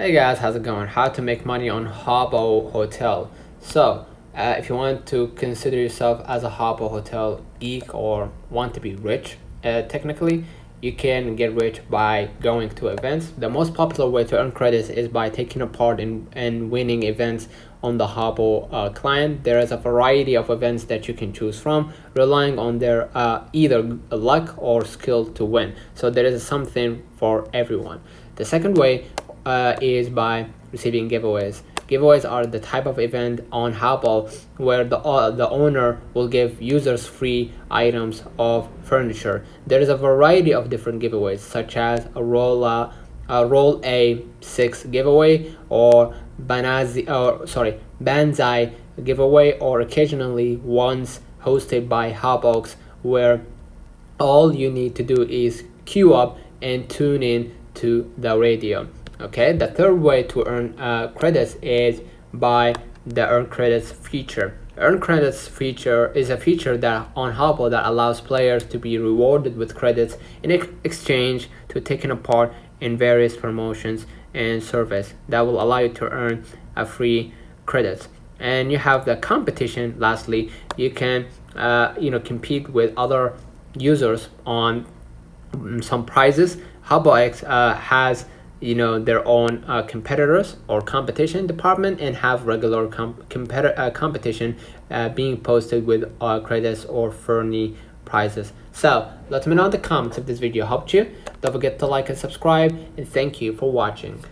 Hey guys, how's it going? How to make money on Habbo Hotel. So, if you want to consider yourself as a Habbo Hotel geek or want to be rich, technically, you can get rich by going to events. The most popular way to earn credits is by taking a part in winning events on the Habbo client. There is a variety of events that you can choose from, relying on their either luck or skill to win. So there is something for everyone. The second way is by receiving giveaways. Giveaways are the type of event on Habbo where the owner will give users free items of furniture. There is a variety of different giveaways, such as a roll A6 giveaway, or Banzai giveaway, or occasionally ones hosted by Habbox, where all you need to do is queue up and tune in to the radio. Okay, the third way to earn credits is by the earn credits feature. Earn credits feature is a feature that on Habbo that allows players to be rewarded with credits in exchange to taking a part in various promotions and service that will allow you to earn a free credits. And you have the competition. Lastly, you can compete with other users on some prizes. HabboX has their own competitors or competition department, and have regular competition being posted with credits or Fernie prizes. So let me know in the comments if this video helped you. Don't forget to like and subscribe, and thank you for watching.